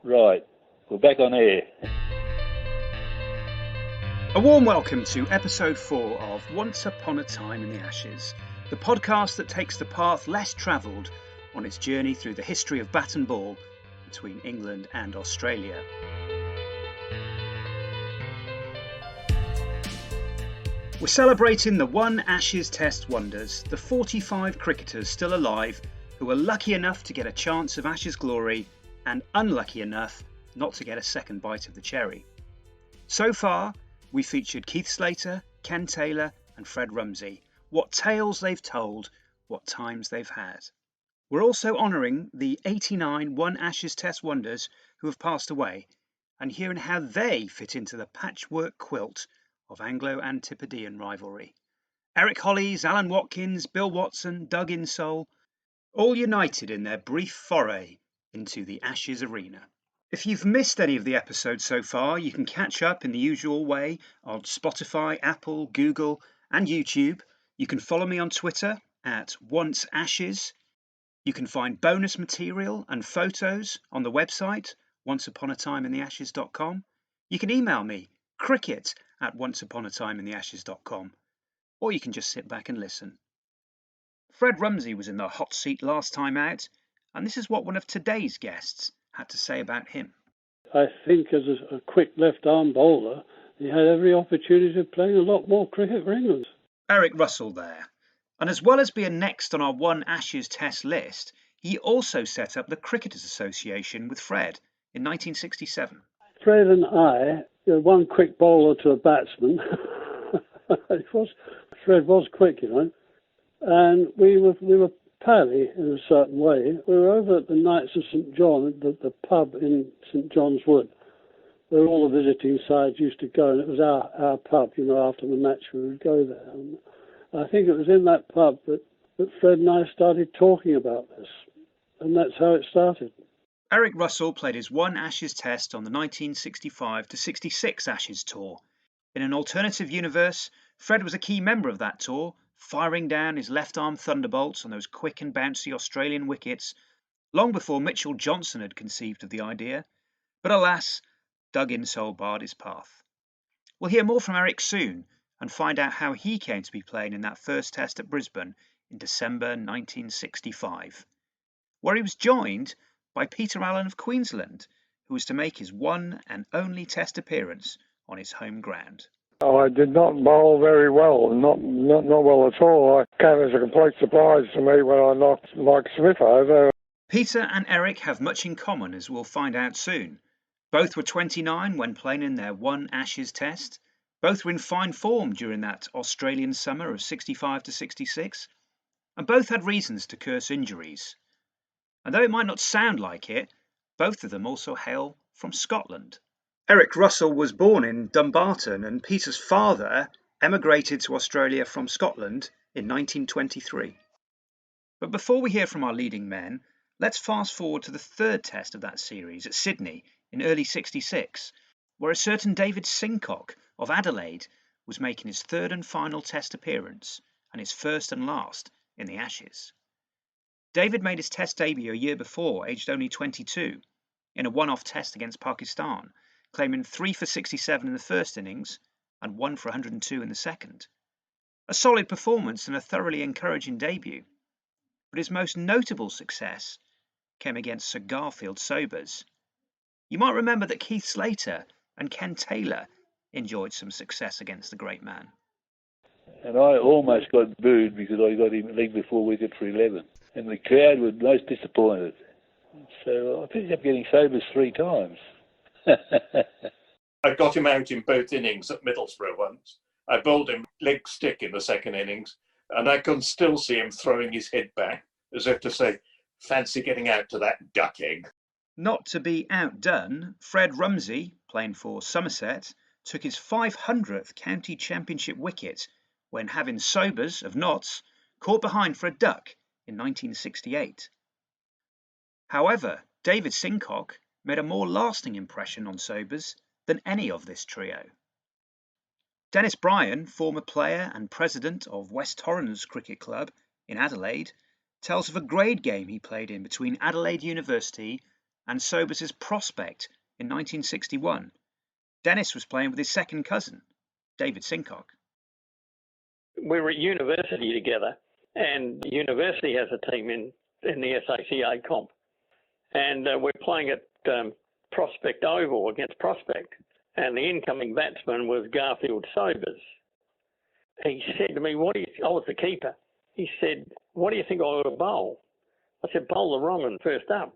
Right, we're back on air. A warm welcome to episode 4 of Once Upon a Time in the Ashes, the podcast that takes the path less travelled on its journey through the history of bat and ball between England and Australia. We're celebrating the one Ashes Test wonders, the 45 cricketers still alive who were lucky enough to get a chance of Ashes glory and unlucky enough not to get a second bite of the cherry. So far, we featured Keith Slater, Ken Taylor and Fred Rumsey. What tales they've told, what times they've had. We're also honouring the 89 One Ashes Test wonders who have passed away and hearing how they fit into the patchwork quilt of Anglo-Antipodean rivalry. Eric Hollies, Alan Watkins, Bill Watson, Doug Insole, all united in their brief foray into the Ashes arena. If you've missed any of the episodes so far, you can catch up in the usual way on Spotify, Apple, Google and YouTube. You can follow me on Twitter at OnceAshes. You can find bonus material and photos on the website onceuponatimeintheashes.com. You can email me cricket@onceuponatimeintheashes.com, or you can just sit back and listen. Fred Rumsey was in the hot seat last time out, and this is what one of today's guests had to say about him. I think as a quick left-arm bowler, he had every opportunity of playing a lot more cricket for England. Eric Russell there. And as well as being next on our One Ashes Test list, he also set up the Cricketers Association with Fred in 1967. Fred and I, one quick bowler to a batsman. Fred was quick, and we were pally in a certain way. We were over at the Knights of St John, the pub in St John's Wood, where all the visiting sides used to go, and it was our pub. After the match we would go there. And I think it was in that pub that Fred and I started talking about this, and that's how it started. Eric Russell played his One Ashes Test on the 1965-66 Ashes tour. In an alternative universe, Fred was a key member of that tour, firing down his left-arm thunderbolts on those quick and bouncy Australian wickets, long before Mitchell Johnson had conceived of the idea. But alas, Doug Insole barred his path. We'll hear more from Eric soon and find out how he came to be playing in that first test at Brisbane in December 1965, where he was joined by Peter Allan of Queensland, who was to make his one and only test appearance on his home ground. I did not bowl very well, not well at all. It came as a complete surprise to me when I knocked Mike Smith over. Peter and Eric have much in common, as we'll find out soon. Both were 29 when playing in their One Ashes Test. Both were in fine form during that Australian summer of 65-66, and both had reasons to curse injuries. And though it might not sound like it, both of them also hail from Scotland. Eric Russell was born in Dumbarton, and Peter's father emigrated to Australia from Scotland in 1923. But before we hear from our leading men, let's fast forward to the third test of that series at Sydney in early 66, where a certain David Sincock of Adelaide was making his third and final test appearance and his first and last in the Ashes. David made his test debut a year before, aged only 22, in a one-off test against Pakistan, claiming 3 for 67 in the first innings and 1 for 102 in the second. A solid performance and a thoroughly encouraging debut. But his most notable success came against Sir Garfield Sobers. You might remember that Keith Slater and Ken Taylor enjoyed some success against the great man. And I almost got booed because I got him leg before wicket for 11. And the crowd were most disappointed. So I picked up getting Sobers 3 times. I got him out in both innings at Middlesbrough once. I bowled him leg stick in the second innings, and I can still see him throwing his head back, as if to say, fancy getting out to that duck egg. Not to be outdone, Fred Rumsey, playing for Somerset, took his 500th county championship wicket when having Sobers of Notts caught behind for a duck in 1968. However, David Sincock made a more lasting impression on Sobers than any of this trio. Denis Brien, former player and president of West Torrens Cricket Club in Adelaide, tells of a grade game he played in between Adelaide University and Sobers' prospect in 1961. Denis was playing with his second cousin, David Sincock. We were at university together, and university has a team in the SACA comp. And we're playing at Prospect Oval against Prospect. And the incoming batsman was Garfield Sobers. He said to me, I was the keeper. He said, what do you think I ought to bowl? I said, bowl the wrong one first up.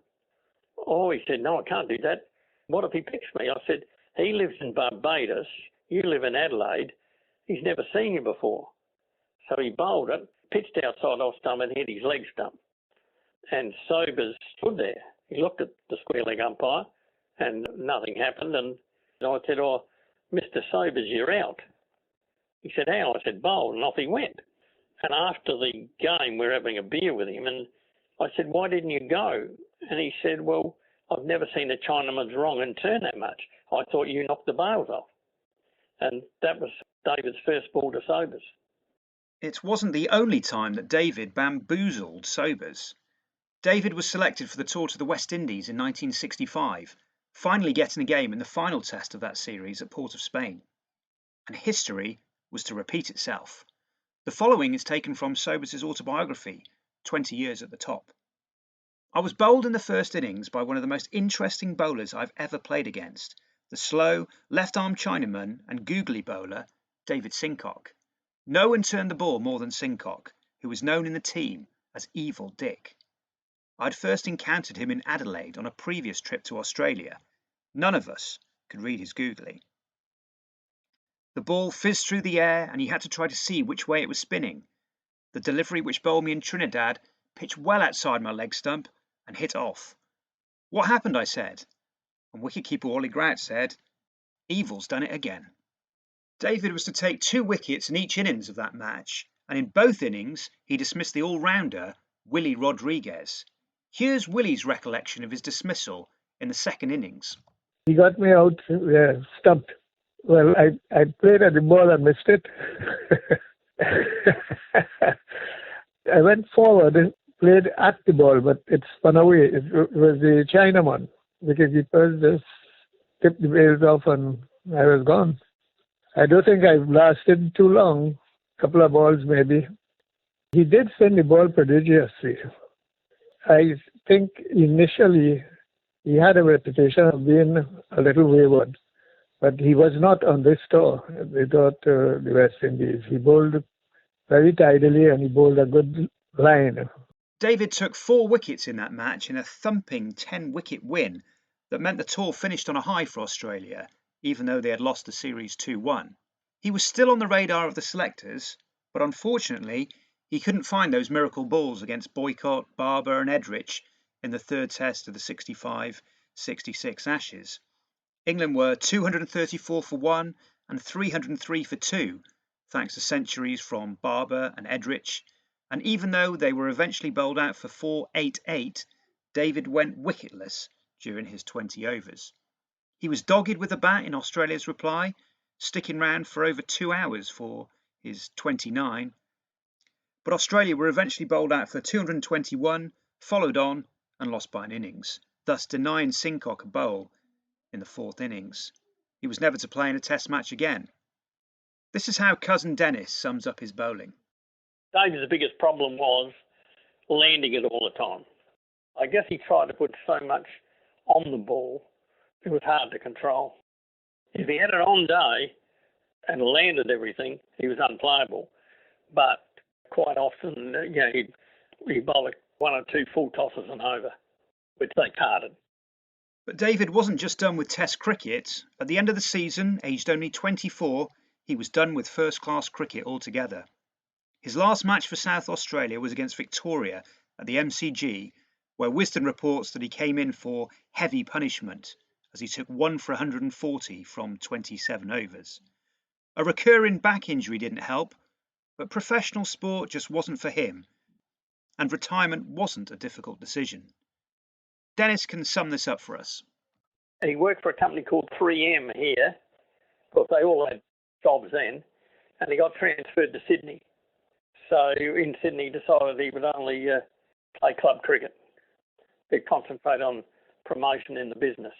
Oh, he said, no, I can't do that. What if he picks me? I said, he lives in Barbados. You live in Adelaide. He's never seen you before. So he bowled it, pitched outside off stump and hit his leg stump. And Sobers stood there. He looked at the square leg umpire and nothing happened. And I said, oh, Mr. Sobers, you're out. He said, how? I said, bowl, and off he went. And after the game, we're having a beer with him, and I said, why didn't you go? And he said, well, I've never seen a Chinaman's wrong and turn that much. I thought you knocked the bails off. And that was David's first ball to Sobers. It wasn't the only time that David bamboozled Sobers. David was selected for the tour to the West Indies in 1965, finally getting a game in the final test of that series at Port of Spain. And history was to repeat itself. The following is taken from Sobers' autobiography, 20 Years at the Top. I was bowled in the first innings by one of the most interesting bowlers I've ever played against, the slow, left-arm Chinaman and googly bowler, David Sincock. No one turned the ball more than Sincock, who was known in the team as Evil Dick. I'd first encountered him in Adelaide on a previous trip to Australia. None of us could read his googly. The ball fizzed through the air and he had to try to see which way it was spinning. The delivery which bowled me in Trinidad pitched well outside my leg stump and hit off. What happened? I said. And wicketkeeper Wally Grout said, Evil's done it again. David was to take 2 wickets in each innings of that match, and in both innings he dismissed the all-rounder Willie Rodriguez. Here's Willie's recollection of his dismissal in the second innings. He got me out stumped. Well, I played at the ball and missed it. I went forward and played at the ball, but it spun away. It was the Chinaman. Wicketkeepers just tipped the bails off and I was gone. I don't think I've lasted too long, a couple of balls maybe. He did spin the ball prodigiously. I think initially he had a reputation of being a little wayward, but he was not on this tour. They thought the West Indies. He bowled very tidily and he bowled a good line. David took 4 wickets in that match in a thumping 10-wicket win that meant the tour finished on a high for Australia, even though they had lost the series 2-1. He was still on the radar of the selectors, but unfortunately he couldn't find those miracle balls against Boycott, Barber and Edrich in the third test of the 65-66 Ashes. England were 234 for 1 and 303 for 2, thanks to centuries from Barber and Edrich, and even though they were eventually bowled out for 488, David went wicketless during his 20 overs. He was dogged with the bat in Australia's reply, sticking round for over 2 hours for his 29. But Australia were eventually bowled out for 221, followed on and lost by an innings, thus denying Sincock a bowl in the 4th innings. He was never to play in a test match again. This is how cousin Denis sums up his bowling. David's biggest problem was landing it all the time. I guess he tried to put so much on the ball, it was hard to control. If he had it on day and landed everything, he was unplayable. But quite often, he'd bowl 1 or 2 full tosses and over, which they carded. But David wasn't just done with Test cricket. At the end of the season, aged only 24, he was done with first-class cricket altogether. His last match for South Australia was against Victoria at the MCG, where Wisden reports that he came in for heavy punishment, as he took 1 for 140 from 27 overs. A recurring back injury didn't help, but professional sport just wasn't for him, and retirement wasn't a difficult decision. Denis can sum this up for us. He worked for a company called 3M here. Of course, they all had jobs then, and he got transferred to Sydney. So in Sydney, he decided he would only play club cricket. He'd concentrate on promotion in the business.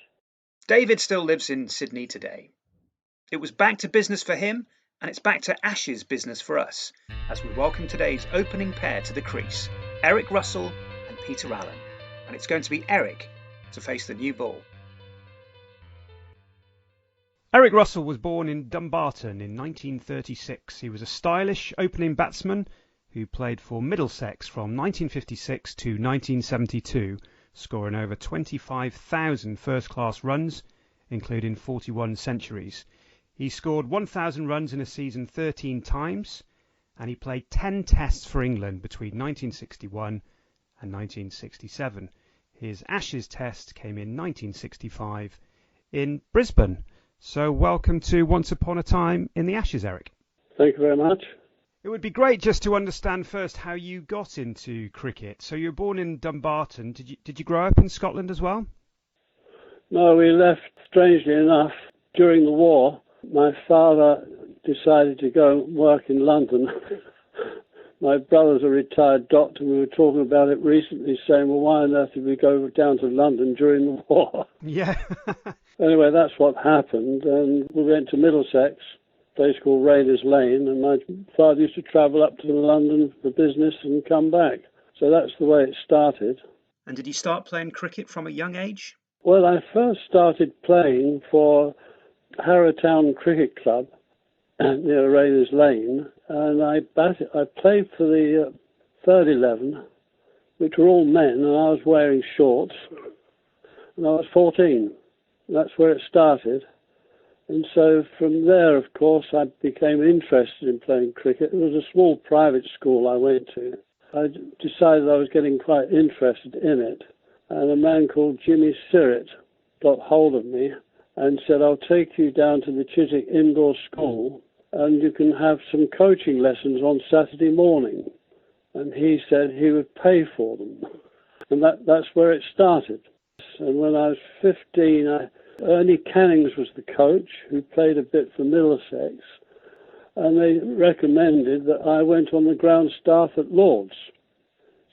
David still lives in Sydney today. It was back to business for him, and it's back to Ashes business for us, as we welcome today's opening pair to the crease, Eric Russell and Peter Allan. And it's going to be Eric to face the new ball. Eric Russell was born in Dumbarton in 1936. He was a stylish opening batsman who played for Middlesex from 1956 to 1972, scoring over 25,000 first-class runs, including 41 centuries. He scored 1,000 runs in a season 13 times, and he played 10 tests for England between 1961 and 1967. His Ashes test came in 1965 in Brisbane. So welcome to Once Upon a Time in the Ashes, Eric. Thank you very much. It would be great just to understand first how you got into cricket. So you were born in Dumbarton. Did you grow up in Scotland as well? No, we left, strangely enough, during the war. My father decided to go and work in London. My brother's a retired doctor. We were talking about it recently, saying, well, why on earth did we go down to London during the war? Yeah. Anyway, that's what happened, and we went to Middlesex, a place called Raiders Lane, and my father used to travel up to London for business and come back. So that's the way it started. And did you start playing cricket from a young age? Well, I first started playing for Harrowtown Cricket Club near Raiders Lane, and I played for the third 11, which were all men, and I was wearing shorts, and I was 14. That's where it started. And so from there, of course, I became interested in playing cricket. It was a small private school I went to. I decided I was getting quite interested in it, and a man called Jimmy Sirrett got hold of me and said, I'll take you down to the Chiswick Indoor School and you can have some coaching lessons on Saturday morning. And he said he would pay for them. And that's where it started. And when I was 15, Ernie Cannings was the coach, who played a bit for Middlesex, and they recommended that I went on the ground staff at Lord's.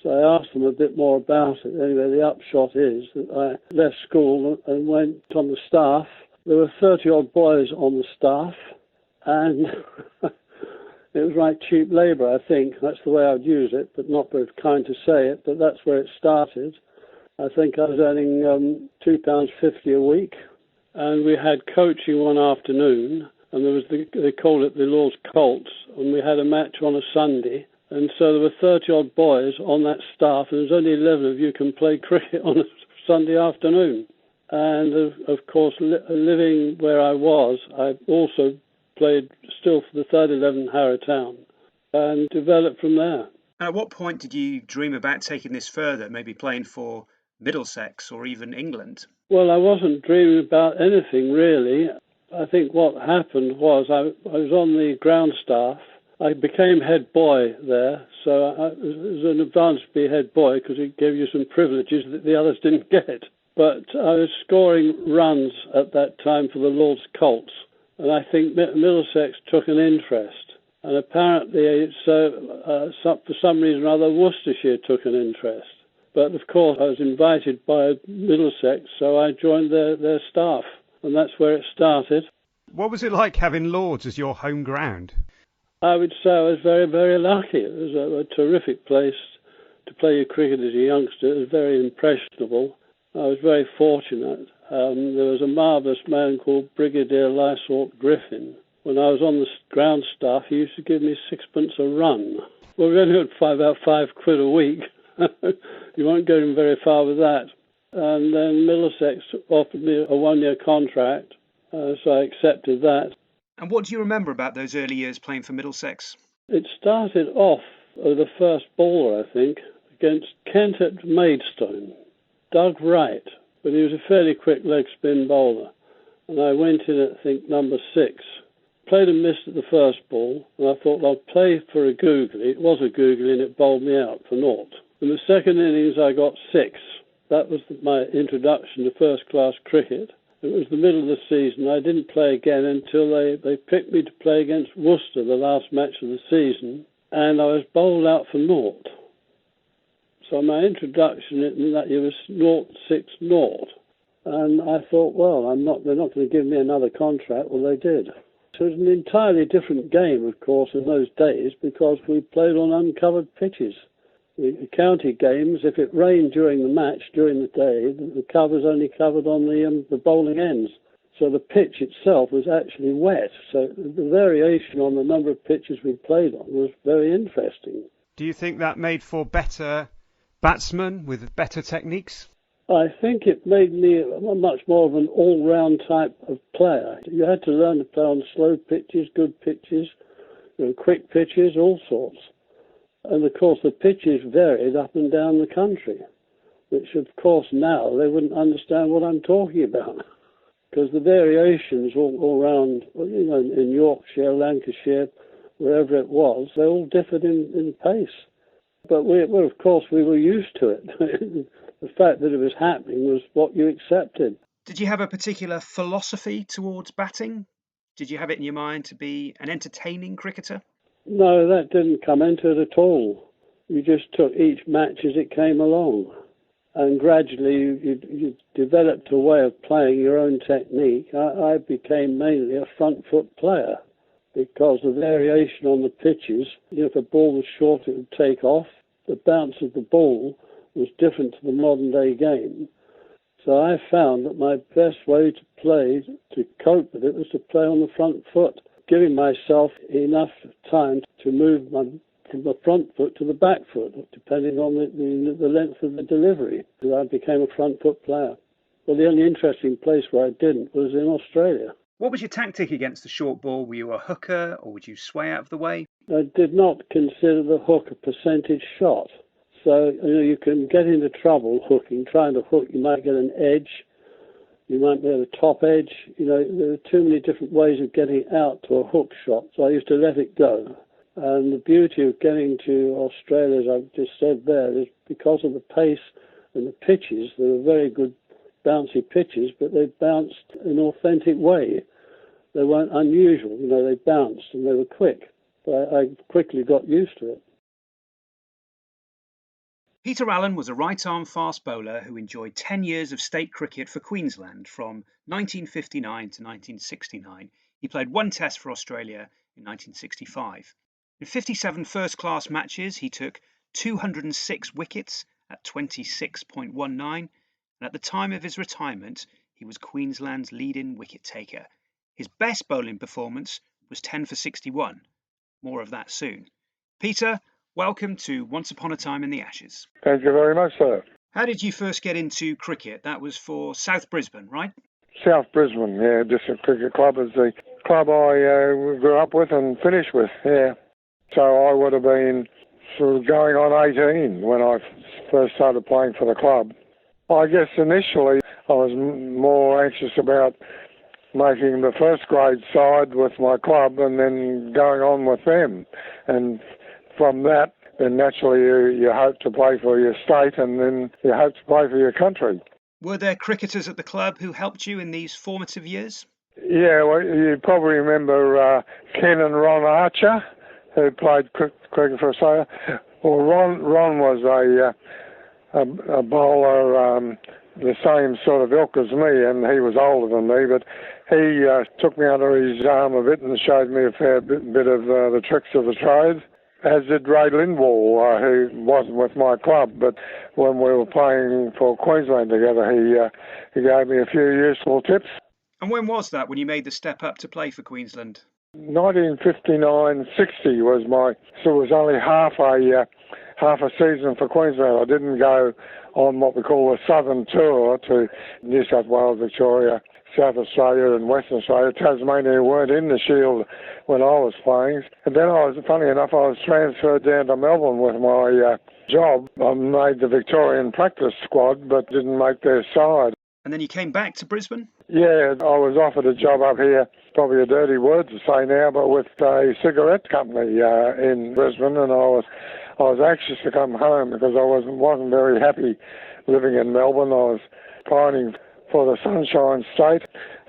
So I asked them a bit more about it. Anyway, the upshot is that I left school and went on the staff. There were 30-odd boys on the staff, and it was like cheap labour, I think. That's the way I'd use it, but not very kind to say it, but that's where it started. I think I was earning £2.50 a week, and we had coaching one afternoon, and there was they called it the Lord's Colts, and we had a match on a Sunday, and so there were 30-odd boys on that staff, and there's only 11 of you can play cricket on a Sunday afternoon. And of course, living where I was, I also played still for the third 11 Harrowtown, and developed from there. And at what point did you dream about taking this further, maybe playing for Middlesex or even England? Well, I wasn't dreaming about anything really. I think what happened was I was on the ground staff. I became head boy there, so it was an advantage to be head boy because it gave you some privileges that the others didn't get. But I was scoring runs at that time for the Lord's Colts, and I think Middlesex took an interest. And apparently, for some reason or other, Worcestershire took an interest. But of course, I was invited by Middlesex, so I joined their staff, and that's where it started. What was it like having Lord's as your home ground? I would say I was very, very lucky. It was a terrific place to play your cricket as a youngster. It was very impressionable. I was very fortunate. There was a marvellous man called Brigadier Lysalt Griffin. When I was on the ground staff, he used to give me sixpence a run. Well, we only had about £5 a week. You won't go very far with that. And then Middlesex offered me a one-year contract, so I accepted that. And what do you remember about those early years playing for Middlesex? It started off with the first bowler, I think, against Kent at Maidstone, Doug Wright, but he was a fairly quick leg spin bowler. And I went in at, I think, number 6. Played and missed at the first ball, and I thought, well, I'll play for a googly. It was a googly, and it bowled me out for naught. In the second innings, I got 6. That was my introduction to first-class cricket. It was the middle of the season. I didn't play again until they picked me to play against Worcester, the last match of the season, and I was bowled out for naught. So my introduction in that year was 0-6-0. And I thought, well, they're not going to give me another contract. Well, they did. So it was an entirely different game, of course, in those days because we played on uncovered pitches. The county games, if it rained during the match, during the day, the covers only covered on the bowling ends. So the pitch itself was actually wet. So the variation on the number of pitches we played on was very interesting. Do you think that made for better batsmen with better techniques? I think it made me much more of an all-round type of player. You had to learn to play on slow pitches, good pitches, quick pitches, all sorts. And of course the pitches varied up and down the country, which of course now they wouldn't understand what I'm talking about. Because the variations all around, in Yorkshire, Lancashire, wherever it was, they all differed in pace. But of course we were used to it. The fact that it was happening was what you accepted. Did you have a particular philosophy towards batting? Did you have it in your mind to be an entertaining cricketer? No, that didn't come into it at all. You just took each match as it came along. And gradually you developed a way of playing your own technique. I became mainly a front foot player because the variation on the pitches, if a ball was short it would take off. The bounce of the ball was different to the modern day game. So I found that my best way to play, to cope with it, was to play on the front foot, giving myself enough time to move from the front foot to the back foot, depending on the length of the delivery. I became a front foot player. Well, the only interesting place where I didn't was in Australia. What was your tactic against the short ball? Were you a hooker or would you sway out of the way? I did not consider the hook a percentage shot. So, you can get into trouble hooking, trying to hook. You might get an edge. You might be at a top edge. There are too many different ways of getting out to a hook shot. So I used to let it go. And the beauty of getting to Australia, as I've just said there, is because of the pace and the pitches. They were very good bouncy pitches, but they bounced in an authentic way. They weren't unusual. They bounced and they were quick. But I quickly got used to it. Peter Allan was a right-arm fast bowler who enjoyed 10 years of state cricket for Queensland from 1959 to 1969. He played one test for Australia in 1965. In 57 first-class matches, he took 206 wickets at 26.19, and at the time of his retirement, he was Queensland's leading wicket-taker. His best bowling performance was 10 for 61. More of that soon. Peter, welcome to Once Upon a Time in the Ashes. Thank you very much, sir. How did you first get into cricket? That was for South Brisbane, right? South Brisbane, yeah, District Cricket Club is the club I grew up with and finished with, yeah. So I would have been sort of going on 18 when I first started playing for the club. I guess initially I was more anxious about making the first grade side with my club and then going on with them. And from that, then naturally you hope to play for your state and then you hope to play for your country. Were there cricketers at the club who helped you in these formative years? Yeah, well, you probably remember Ken and Ron Archer, who played cricket for Australia. Well, Ron was a bowler, the same sort of ilk as me, and he was older than me, but he took me under his arm a bit and showed me a fair bit of the tricks of the trade. As did Ray Lindwall, who wasn't with my club, but when we were playing for Queensland together, he gave me a few useful tips. And when was that, when you made the step up to play for Queensland? 1959-60 was so it was only half a season for Queensland. I didn't go on what we call a southern tour to New South Wales, Victoria, South Australia and Western Australia. Tasmania weren't in the Shield when I was playing. And then funny enough, I was transferred down to Melbourne with my job. I made the Victorian practice squad, but didn't make their side. And then you came back to Brisbane? Yeah, I was offered a job up here, probably a dirty word to say now, but with a cigarette company in Brisbane, and I was anxious to come home because I wasn't very happy living in Melbourne. I was pining for the Sunshine State.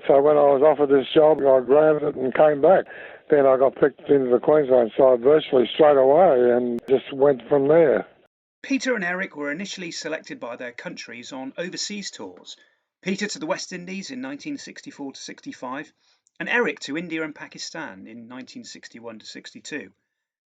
So when I was offered this job, I grabbed it and came back. Then I got picked into the Queensland side virtually straight away and just went from there. Peter and Eric were initially selected by their countries on overseas tours, Peter to the West Indies in 1964-65, and Eric to India and Pakistan in 1961-62.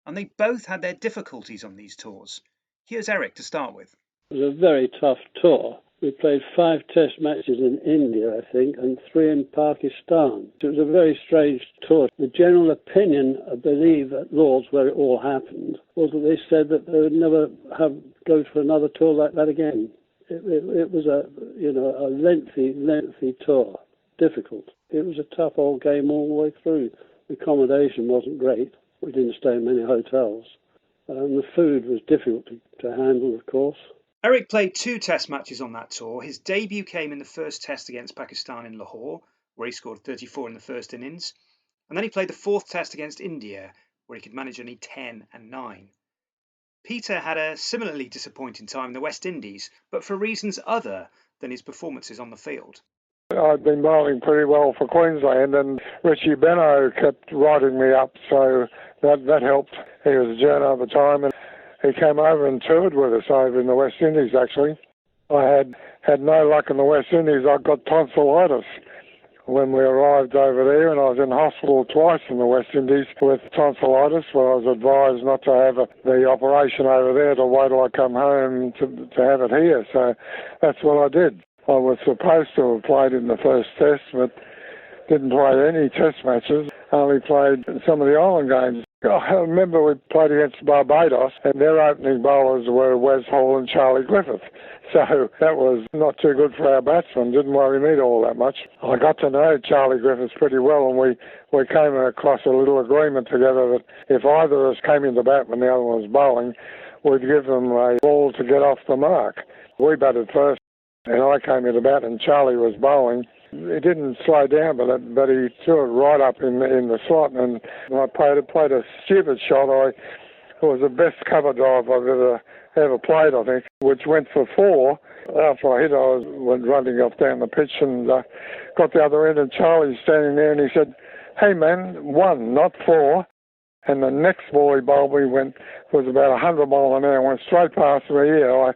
And they both had their difficulties on these tours. Here's Eric to start with. It was a very tough tour. We played 5 test matches in India, I think, and 3 in Pakistan. It was a very strange tour. The general opinion, I believe, at Lord's, where it all happened, was that they said that they would never go for another tour like that again. It was a lengthy tour, difficult. It was a tough old game all the way through. The accommodation wasn't great. We didn't stay in many hotels. And the food was difficult to handle, of course. Eric played 2 test matches on that tour. His debut came in the first test against Pakistan in Lahore, where he scored 34 in the first innings. And then he played the 4th test against India, where he could manage only 10 and 9. Peter had a similarly disappointing time in the West Indies, but for reasons other than his performances on the field. I'd been bowling pretty well for Queensland, and Richie Beno kept writing me up, so that helped. He was a journo at the time, and he came over and toured with us over in the West Indies, actually. I had no luck in the West Indies. I got tonsillitis when we arrived over there, and I was in hospital twice in the West Indies with tonsillitis, where I was advised not to have the operation over there, to wait till I come home to have it here. So that's what I did. I was supposed to have played in the first test, but didn't play any test matches, only played some of the island games. I remember we played against Barbados, and their opening bowlers were Wes Hall and Charlie Griffith. So that was not too good for our batsmen, didn't worry me all that much. I got to know Charlie Griffiths pretty well, and we came across a little agreement together that if either of us came into bat when the other one was bowling, we'd give them a ball to get off the mark. We batted first, and I came into bat, and Charlie was bowling. He didn't slow down, but he threw it right up in the slot, and I played a stupid shot. It was the best cover drive I've ever played, I think, which went for 4. After I hit, I went running off down the pitch and got the other end, and Charlie's standing there, and he said, "Hey man, 1, not 4. And the next ball he bowled me was about 100 miles an hour, went straight past my ear. I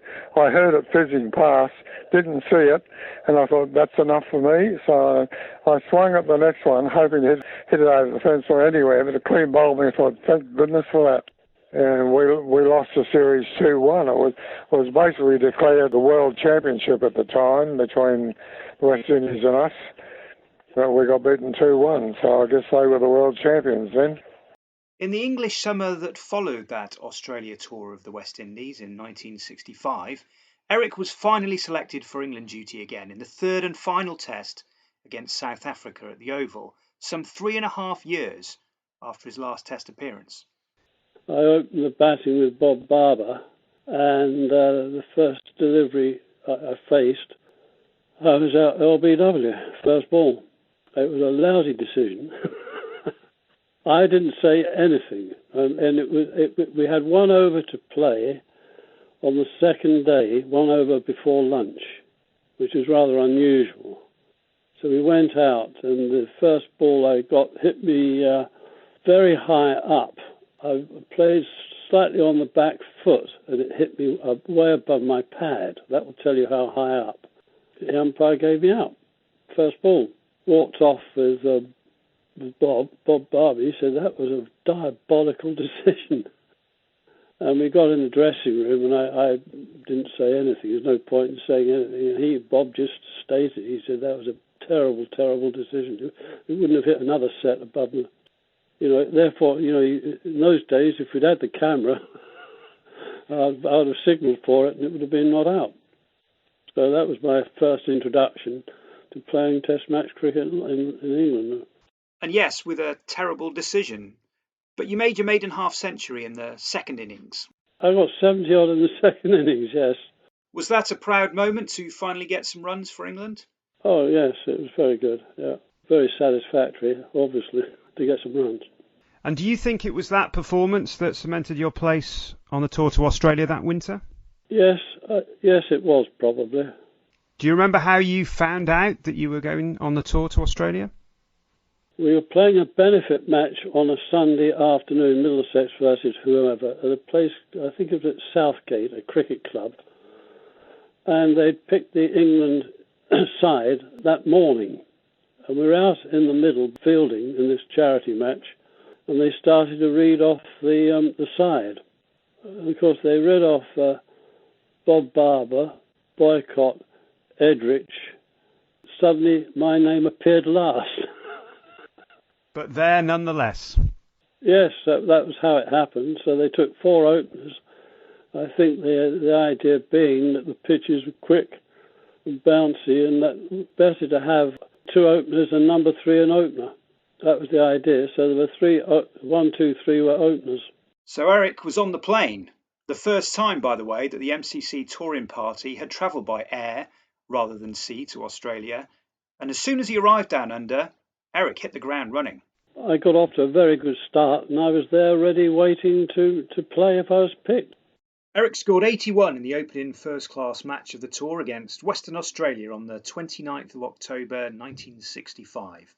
heard it fizzing past, didn't see it, and I thought, that's enough for me. So I swung at the next one, hoping to hit it over the fence or anywhere, but a clean bowled me. I thought, thank goodness for that. And we lost the series 2-1. It was basically declared the World Championship at the time between the West Indies and us. But we got beaten 2-1, so I guess they were the world champions then. In the English summer that followed that Australia tour of the West Indies in 1965, Eric was finally selected for England duty again in the 3rd and final test against South Africa at the Oval, some 3.5 years after his last test appearance. I opened the batting with Bob Barber, and the first delivery I faced, I was out LBW, first ball. It was a lousy decision. I didn't say anything, and we had 1 over to play on the second day, 1 over before lunch, which is rather unusual. So we went out, and the first ball I got hit me very high up. I played slightly on the back foot, and it hit me way above my pad. That will tell you how high up. The umpire gave me out. First ball. Walked off with Bob Barber. He said that was a diabolical decision. And we got in the dressing room, and I didn't say anything. There's no point in saying anything. Bob just stated, he said that was a terrible, terrible decision. We wouldn't have hit another set above the... therefore, in those days, if we'd had the camera, I'd have signalled for it, and it would have been not out. So that was my first introduction to playing Test match cricket in England. And yes, with a terrible decision. But you made your maiden half-century in the second innings. I got 70-odd in the second innings, yes. Was that a proud moment to finally get some runs for England? Oh, yes, it was very good, yeah. Very satisfactory, obviously, to get some runs. And do you think it was that performance that cemented your place on the tour to Australia that winter? Yes, it was, probably. Do you remember how you found out that you were going on the tour to Australia? We were playing a benefit match on a Sunday afternoon, Middlesex versus whoever, at a place, I think it was at Southgate, a cricket club. And they'd picked the England side that morning. And we were out in the middle fielding in this charity match, and they started to read off the side. And of course, they read off Bob Barber, Boycott, Edrich. Suddenly, my name appeared last. But there nonetheless. Yes, that was how it happened. So they took 4 openers. I think the idea being that the pitches were quick and bouncy, and that better to have 2 openers and number 3 an opener. That was the idea. So there were 1, 2, 3 were openers. So Eric was on the plane. The first time, by the way, that the MCC touring party had travelled by air rather than sea to Australia. And as soon as he arrived down under, Eric hit the ground running. I got off to a very good start, and I was there ready, waiting to play if I was picked. Eric scored 81 in the opening first-class match of the tour against Western Australia on the 29th of October 1965.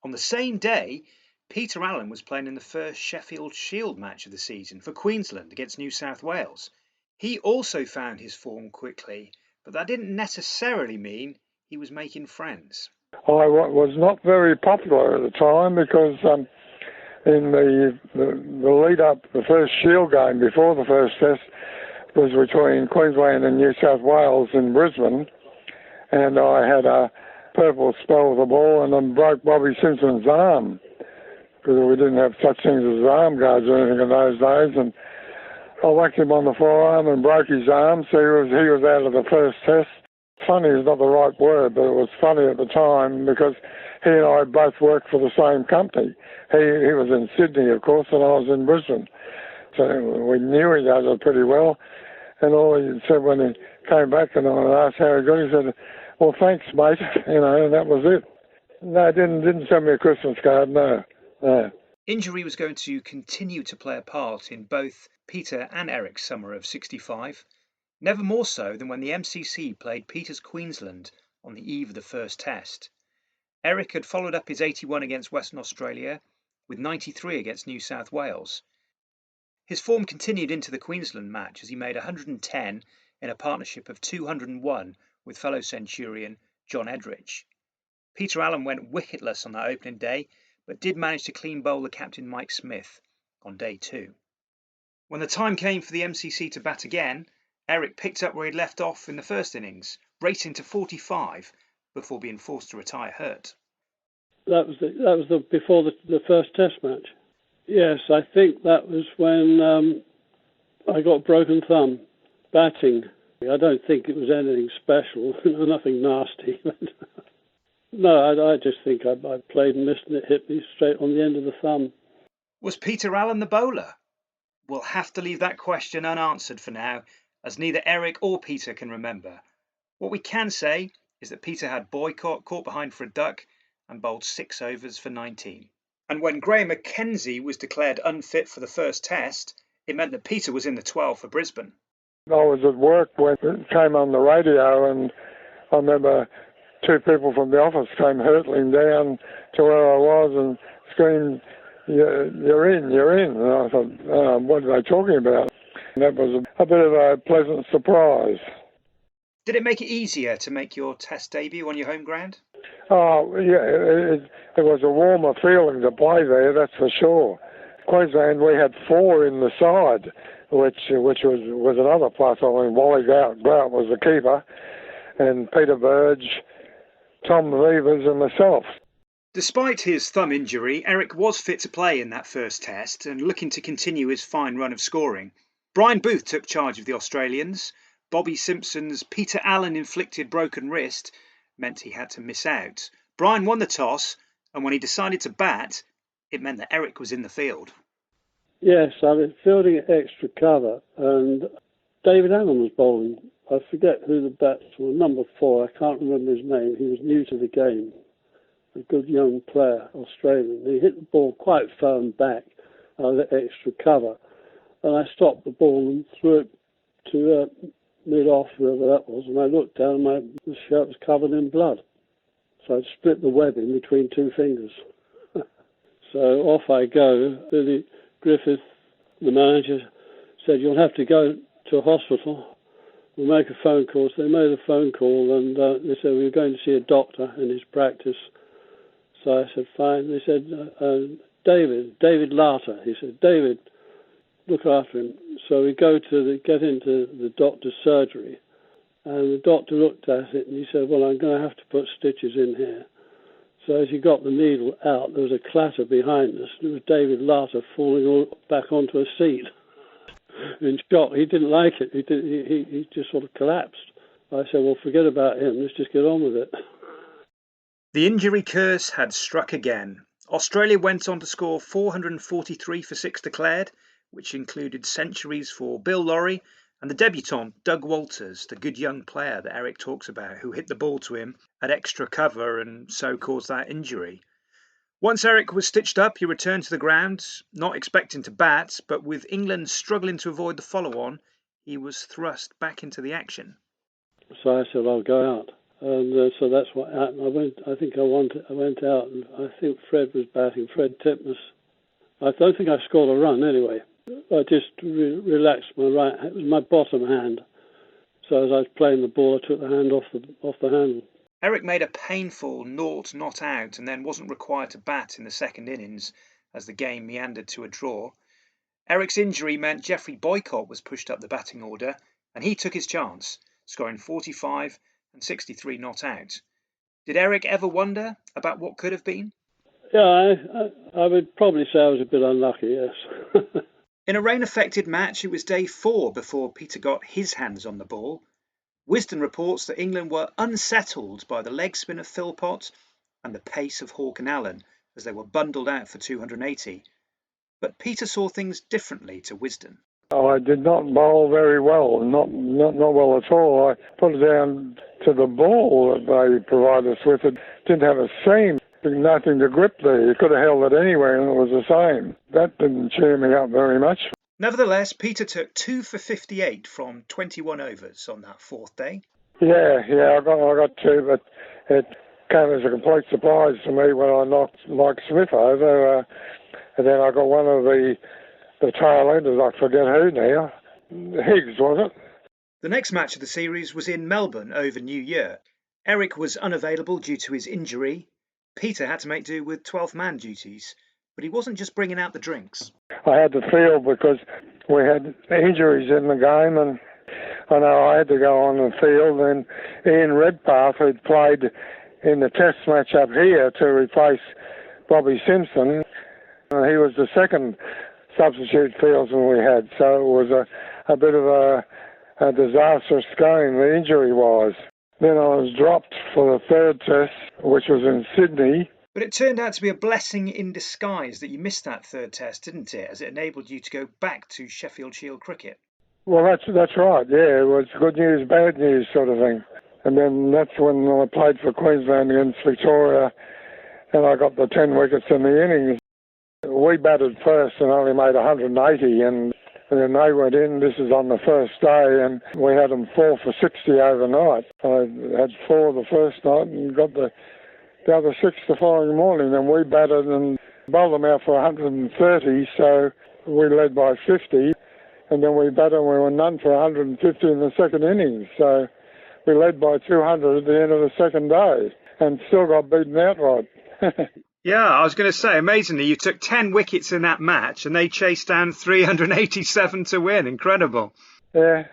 On the same day, Peter Allan was playing in the first Sheffield Shield match of the season for Queensland against New South Wales. He also found his form quickly, but that didn't necessarily mean he was making friends. I was not very popular at the time because in the lead up, the first Shield game before the first test was between Queensland and New South Wales in Brisbane, and I had a purple spell with the ball and then broke Bobby Simpson's arm, because we didn't have such things as arm guards or anything in those days, and I whacked him on the forearm and broke his arm, so he was out of the first test. Funny is not the right word, but it was funny at the time because he and I both worked for the same company. He was in Sydney, of course, and I was in Brisbane. So we knew each other pretty well. And all he said when he came back and I asked how he got, he said, "Well, thanks, mate," and that was it. No, didn't send me a Christmas card, no. Injury was going to continue to play a part in both Peter and Eric's summer of 65. Never more so than when the MCC played Peter's Queensland on the eve of the first test. Eric had followed up his 81 against Western Australia with 93 against New South Wales. His form continued into the Queensland match as he made 110 in a partnership of 201 with fellow Centurion John Edrich. Peter Allan went wicketless on that opening day, but did manage to clean bowl the captain Mike Smith on day 2. When the time came for the MCC to bat again, Eric picked up where he'd left off in the first innings, racing to 45 before being forced to retire hurt. That was before the first test match. Yes, I think that was when I got broken thumb batting. I don't think it was anything special, nothing nasty. No, I just think I played and missed and it hit me straight on the end of the thumb. Was Peter Allan the bowler? We'll have to leave that question unanswered for now, as neither Eric or Peter can remember. What we can say is that Peter had Boycott caught behind for a duck and bowled 6 overs for 19. And when Graham Mackenzie was declared unfit for the first test, it meant that Peter was in the 12 for Brisbane. I was at work when it came on the radio, and I remember 2 people from the office came hurtling down to where I was and screamed, you're in. And I thought, what are they talking about? And that was a bit of a pleasant surprise. Did it make it easier to make your test debut on your home ground? Oh, yeah, it was a warmer feeling to play there, that's for sure. Queensland, we had 4 in the side, which was another plus. I mean, Wally Grout was the keeper, and Peter Burge, Tom Levers and myself. Despite his thumb injury, Eric was fit to play in that first test and looking to continue his fine run of scoring. Brian Booth took charge of the Australians. Bobby Simpson's Peter Allan inflicted broken wrist meant he had to miss out. Brian won the toss, and when he decided to bat, it meant that Eric was in the field. Yes, I was fielding at extra cover, and David Allen was bowling. I forget who the batsman was, number 4, I can't remember his name. He was new to the game, a good young player, Australian. He hit the ball quite firm back out of extra cover, and I stopped the ball and threw it to mid-off, wherever that was, and I looked down and the shirt was covered in blood. So I'd split the webbing between 2 fingers. So off I go. Billy Griffith, the manager, said, you'll have to go to a hospital. we'll make a phone call. So they made a phone call, and they said we were going to see a doctor in his practice. So I said, fine. They said, David Larter. He said, David, look after him. So we get into the doctor's surgery, and the doctor looked at it and he said, well, I'm going to have to put stitches in here. So as he got the needle out, there was a clatter behind us. It was David Larter falling back onto a seat in shock. He didn't like it. He just sort of collapsed. I said, well, forget about him. Let's just get on with it. The injury curse had struck again. Australia went on to score 443 for 6 declared, which included centuries for Bill Lawry and the debutant Doug Walters, the good young player that Eric talks about, who hit the ball to him at extra cover and so caused that injury. Once Eric was stitched up, he returned to the ground, not expecting to bat, but with England struggling to avoid the follow-on, he was thrust back into the action. So I said, I'll go out. And so that's what happened. I went out, and I think Fred was batting. Fred Titmus. I don't think I scored a run anyway. I just relaxed my right. It was my bottom hand. So as I was playing the ball, I took the hand off the handle. Eric made a painful 0 not out and then wasn't required to bat in the second innings as the game meandered to a draw. Eric's injury meant Geoffrey Boycott was pushed up the batting order, and he took his chance, scoring 45 and 63 not out. Did Eric ever wonder about what could have been? Yeah, I would probably say I was a bit unlucky, yes. In a rain-affected match, it was day 4 before Peter got his hands on the ball. Wisden reports that England were unsettled by the leg spin of Philpott and the pace of Hawke and Allan as they were bundled out for 280. But Peter saw things differently to Wisden. I did not bowl very well, not well at all. I put it down to the ball that they provided us with. It didn't have a seam, nothing to grip there. You could have held it anywhere and it was the same. That didn't cheer me up very much. Nevertheless, Peter took 2 for 58 from 21 overs on that 4th day. Yeah, I got 2, but it came as a complete surprise to me when I knocked Mike Smith over, and then I got one of the tail enders, I forget who now. Higgs, was it? The next match of the series was in Melbourne over New Year. Eric was unavailable due to his injury. Peter had to make do with 12-man duties, but he wasn't just bringing out the drinks. I had to field because we had injuries in the game, and I know I had to go on the field. And Ian Redpath, who'd played in the test match up here to replace Bobby Simpson, he was the second substitute fieldsman we had, so it was a bit of a disastrous game, the injury-wise. Then I was dropped for the 3rd test, which was in Sydney. But it turned out to be a blessing in disguise that you missed that 3rd test, didn't it, as it enabled you to go back to Sheffield Shield cricket? Well, that's right, yeah, it was good news, bad news sort of thing. And then that's when I played for Queensland against Victoria, and I got the 10 wickets in the innings. We batted first and only made 180, and then they went in. This is on the first day, and we had them 4 for 60 overnight. I had 4 the first night and got the other 6 the following morning, and we batted and bowled them out for 130, so we led by 50, and then we batted and we were none for 150 in the second innings, so we led by 200 at the end of the second day and still got beaten outright. Yeah, I was going to say, amazingly, you took 10 wickets in that match and they chased down 387 to win. Incredible. Yeah.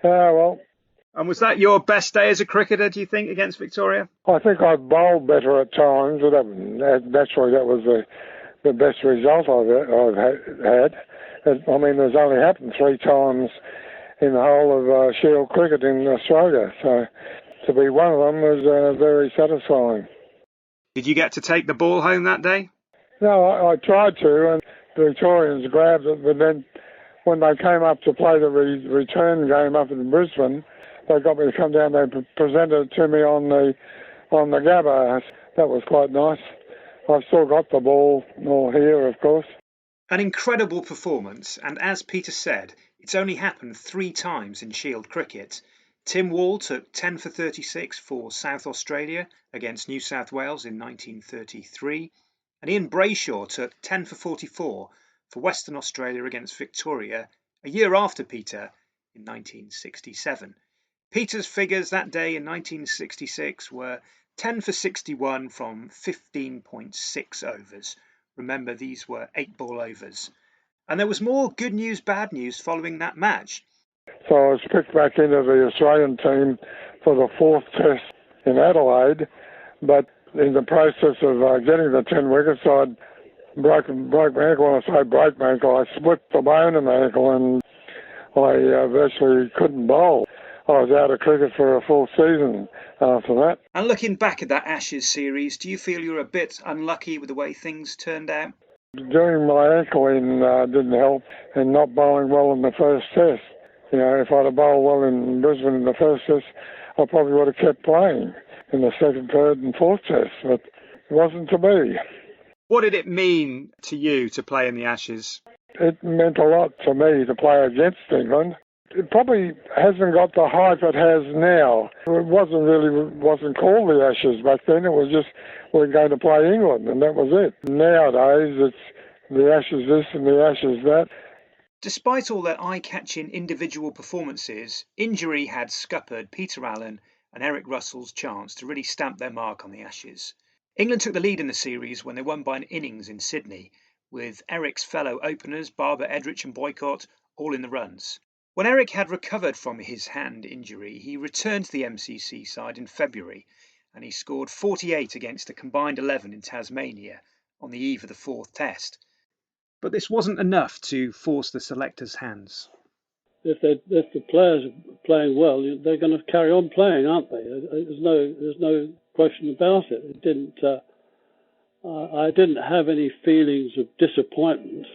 Well. And was that your best day as a cricketer, do you think, against Victoria? I think I bowled better at times, but naturally that was the best result I've had. I mean, there's only happened 3 times in the whole of Shield cricket in Australia, so to be one of them was very satisfying. Did you get to take the ball home that day? No, I tried to, and the Victorians grabbed it, but then when they came up to play the return game up in Brisbane, they got me to come down there and present it to me on the Gabba. That was quite nice. I've still got the ball all here, of course. An incredible performance, and as Peter said, it's only happened 3 times in Shield cricket. Tim Wall took 10 for 36 for South Australia against New South Wales in 1933, and Ian Brayshaw took 10 for 44 for Western Australia against Victoria a year after Peter in 1967. Peter's figures that day in 1966 were 10 for 61 from 15.6 overs. Remember, these were 8-ball overs. And there was more good news, bad news following that match. So I was picked back into the Australian team for the 4th test in Adelaide, but in the process of getting the 10 wickets, I'd broke my ankle. When I say broke my ankle, I split the bone in the ankle and I virtually couldn't bowl. I was out of cricket for a full season after that. And looking back at that Ashes series, do you feel you were a bit unlucky with the way things turned out? Doing my ankle in didn't help, and not bowling well in the first test. You know, if I'd have bowled well in Brisbane in the first test, I probably would have kept playing in the 2nd, 3rd and 4th test, but it wasn't to be. What did it mean to you to play in the Ashes? It meant a lot to me to play against England. It probably hasn't got the hype it has now. It wasn't called the Ashes back then. It was just, we're going to play England, and that was it. Nowadays, it's the Ashes this and the Ashes that. Despite all their eye-catching individual performances, injury had scuppered Peter Allan and Eric Russell's chance to really stamp their mark on the Ashes. England took the lead in the series when they won by an innings in Sydney, with Eric's fellow openers Barber, Edrich and Boycott all in the runs. When Eric had recovered from his hand injury, he returned to the MCC side in February, and he scored 48 against a combined 11 in Tasmania on the eve of the 4th test. But this wasn't enough to force the selectors' hands. If the players are playing well, they're going to carry on playing, aren't they? There's no question about it. I didn't have any feelings of disappointment.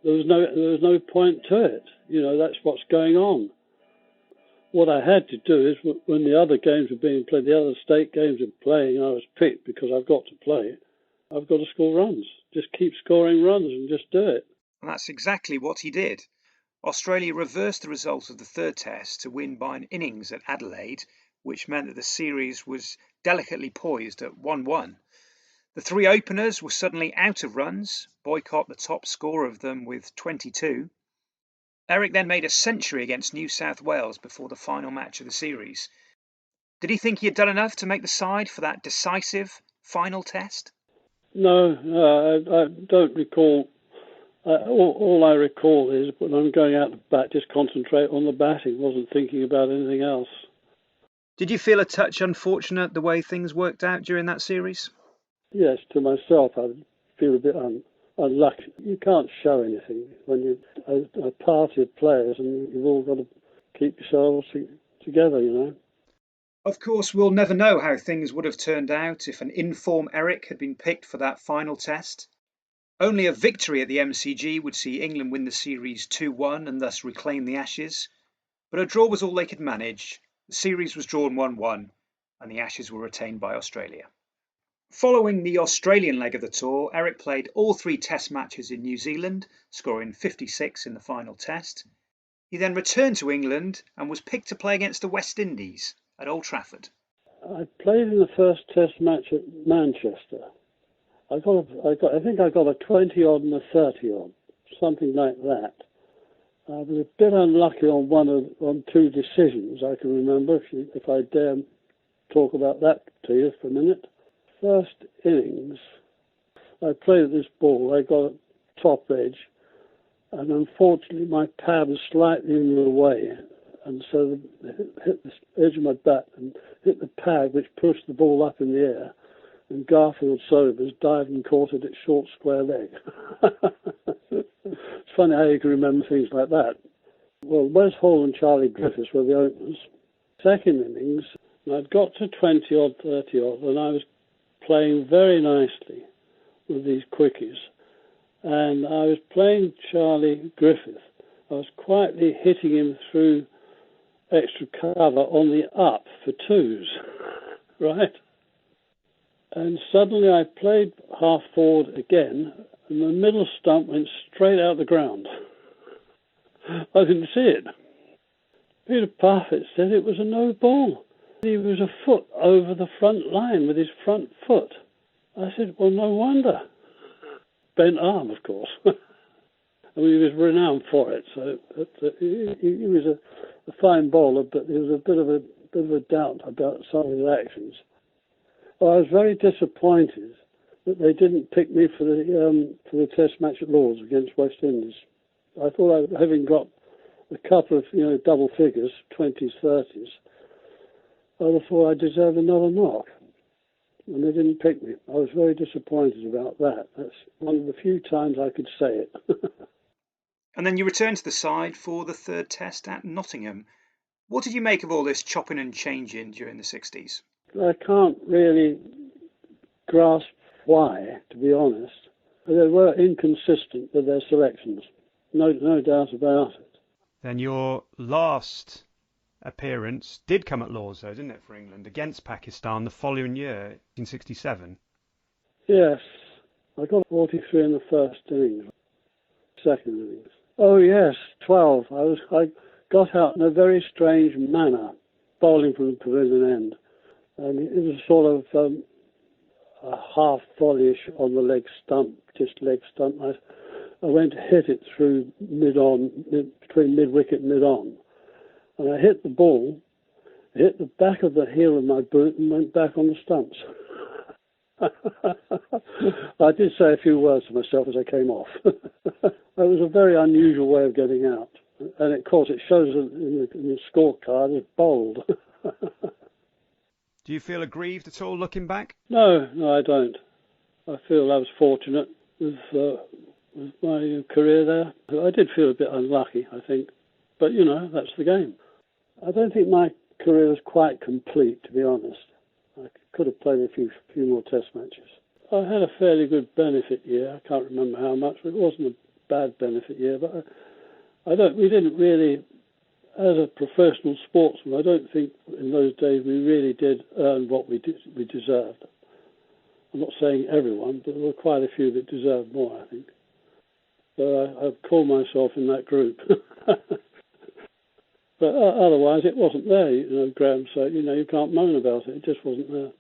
There was no point to it. You know, that's what's going on. What I had to do is, when the other games were being played, the other state games were playing, I was picked because I've got to play. I've got to score runs. Just keep scoring runs and just do it. And that's exactly what he did. Australia reversed the result of the 3rd test to win by an innings at Adelaide, which meant that the series was delicately poised at 1-1. The 3 openers were suddenly out of runs, Boycott the top scorer of them with 22. Eric then made a century against New South Wales before the final match of the series. Did he think he had done enough to make the side for that decisive final test? No, I don't recall. All I recall is when I'm going out to bat, just concentrate on the batting, wasn't thinking about anything else. Did you feel a touch unfortunate the way things worked out during that series? Yes, to myself, I feel a bit unlucky. You can't show anything when you're a party of players and you've all got to keep yourselves together, you know. Of course, we'll never know how things would have turned out if an in-form Eric had been picked for that final test. Only a victory at the MCG would see England win the series 2-1 and thus reclaim the Ashes. But a draw was all they could manage. The series was drawn 1-1 and the Ashes were retained by Australia. Following the Australian leg of the tour, Eric played all 3 test matches in New Zealand, scoring 56 in the final test. He then returned to England and was picked to play against the West Indies at Old Trafford. I played in the first test match at Manchester. I think I got a 20-odd and a 30-odd, something like that. I was a bit unlucky on 2 decisions, I can remember, if I dare talk about that to you for a minute. First innings, I played this ball, I got a top edge, and unfortunately my pad was slightly in the way, and so it hit the edge of my bat and hit the pad, which pushed the ball up in the air, and Garfield Sobers dived and caught it at short square leg. It's funny how you can remember things like that. Well, Wes Hall and Charlie Griffiths were the openers. Second innings, I'd got to 20-odd, 30-odd, and I was playing very nicely with these quickies. And I was playing Charlie Griffith. I was quietly hitting him through extra cover on the up for 2s, right? And suddenly I played half forward again, and the middle stump went straight out the ground. I didn't see it. Peter Parfitt said it was a no ball. He was a foot over the front line with his front foot. I said, well, no wonder. Bent arm, of course. I mean, he was renowned for it. So he was a fine bowler, but there was a bit of a doubt about some of his actions. Well, I was very disappointed that they didn't pick me for the Test match at Lord's against West Indies. I thought, having got a couple of double figures, 20s, 30s, I thought I deserved another knock, and they didn't pick me. I was very disappointed about that. That's one of the few times I could say it. And then you returned to the side for the third Test at Nottingham. What did you make of all this chopping and changing during the 60s? I can't really grasp why, to be honest. They were inconsistent with their selections, no doubt about it. Then your last appearance did come at Lord's, though, didn't it, for England, against Pakistan the following year, 1967? Yes, I got 43 in the first innings, second innings. Oh yes, 12. I got out in a very strange manner, bowling from the pavilion end, and it was sort of a half volleyish on the leg stump, just leg stump. I went to hit it through mid-on, between mid-wicket and mid-on. And I hit the ball, hit the back of the heel of my boot and went back on the stumps. I did say a few words to myself as I came off. It was a very unusual way of getting out. And of course it shows in the scorecard as bowled. Do you feel aggrieved at all looking back? No, I don't. I feel I was fortunate with my career there. I did feel a bit unlucky, I think. But, that's the game. I don't think my career was quite complete, to be honest. I could have played a few more Test matches. I had a fairly good benefit year. I can't remember how much, but it wasn't a bad benefit year. But we didn't really, as a professional sportsman, I don't think in those days we really did earn what we deserved. I'm not saying everyone, but there were quite a few that deserved more, I think. So I call myself in that group. But otherwise, it wasn't there, Graham. So, you can't moan about it. It just wasn't there.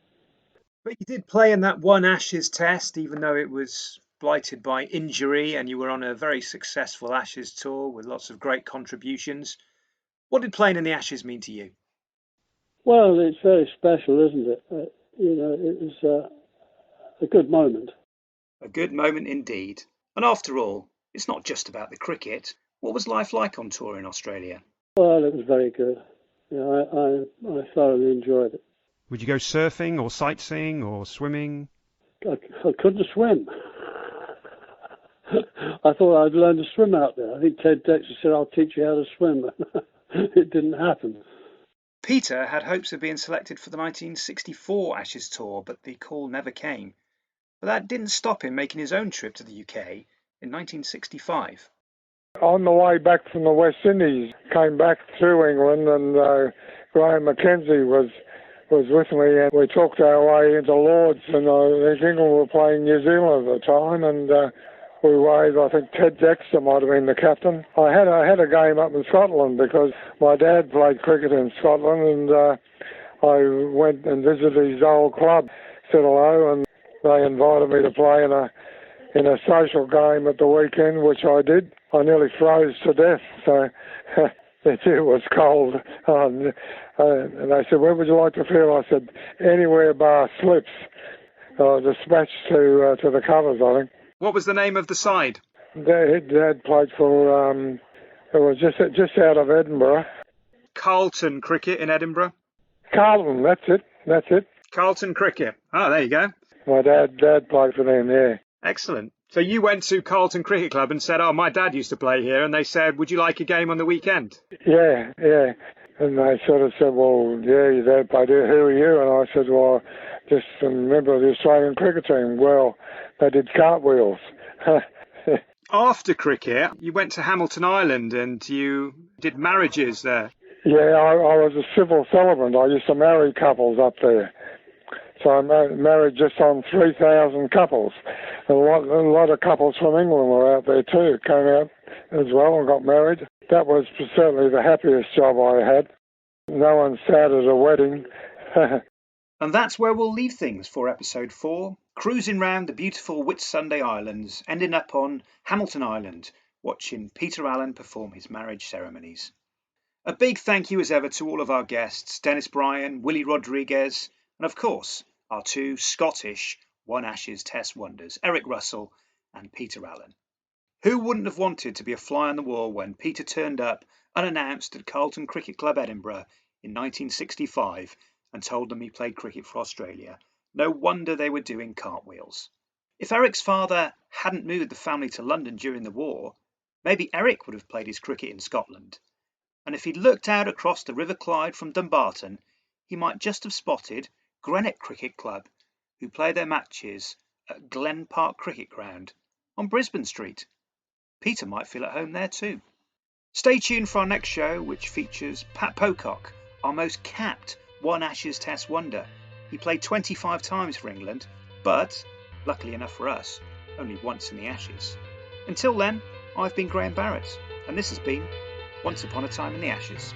But you did play in that one Ashes Test, even though it was blighted by injury, and you were on a very successful Ashes tour with lots of great contributions. What did playing in the Ashes mean to you? Well, it's very special, isn't it? It was a good moment. A good moment indeed. And after all, it's not just about the cricket. What was life like on tour in Australia? Well, it was very good. I thoroughly enjoyed it. Would you go surfing or sightseeing or swimming? I couldn't swim. I thought I'd learn to swim out there. I think Ted Dexter said, I'll teach you how to swim. It didn't happen. Peter had hopes of being selected for the 1964 Ashes tour, but the call never came. But that didn't stop him making his own trip to the UK in 1965. On the way back from the West Indies, came back through England, and Graham Mackenzie was with me, and we talked our way into Lord's, and I think England were playing New Zealand at the time, and we weighed, I think Ted Dexter might have been the captain. I had a game up in Scotland because my dad played cricket in Scotland, and I went and visited his old club, said hello, and they invited me to play in a social game at the weekend, which I did. I nearly froze to death, so it was cold. And they said, where would you like to feel? I said, anywhere bar slips. Dispatched to the covers, I think. What was the name of the side? Dad played for, it was just out of Edinburgh. Carlton Cricket in Edinburgh? Carlton, that's it. Carlton Cricket. Oh, there you go. My dad played for them, yeah. Excellent. So you went to Carlton Cricket Club and said, my dad used to play here, and they said, would you like a game on the weekend? Yeah. And they sort of said, well, yeah, your dad played here, who are you? And I said, well, just a member of the Australian cricket team. Well, they did cartwheels. After cricket, you went to Hamilton Island and you did marriages there. Yeah, I was a civil celebrant. I used to marry couples up there. So I married just on 3,000 couples. A lot of couples from England were out there too, came out as well and got married. That was certainly the happiest job I had. No one sad at a wedding. And that's where we'll leave things for episode 4, cruising round the beautiful Whitsunday Islands, ending up on Hamilton Island, watching Peter Allan perform his marriage ceremonies. A big thank you as ever to all of our guests, Denis Brien, Willie Rodriguez, and of course, our two Scottish One Ashes Test wonders, Eric Russell and Peter Allan. Who wouldn't have wanted to be a fly on the wall when Peter turned up unannounced at Carlton Cricket Club, Edinburgh in 1965 and told them he played cricket for Australia? No wonder they were doing cartwheels. If Eric's father hadn't moved the family to London during the war, maybe Eric would have played his cricket in Scotland. And if he'd looked out across the River Clyde from Dumbarton, he might just have spotted Greenock Cricket Club, who play their matches at Glen Park Cricket Ground on Brisbane Street. Peter might feel at home there too. Stay tuned for our next show, which features Pat Pocock, our most capped One Ashes Test wonder. He played 25 times for England, but, luckily enough for us, only once in the Ashes. Until then, I've been Graham Barrett, and this has been Once Upon a Time in the Ashes.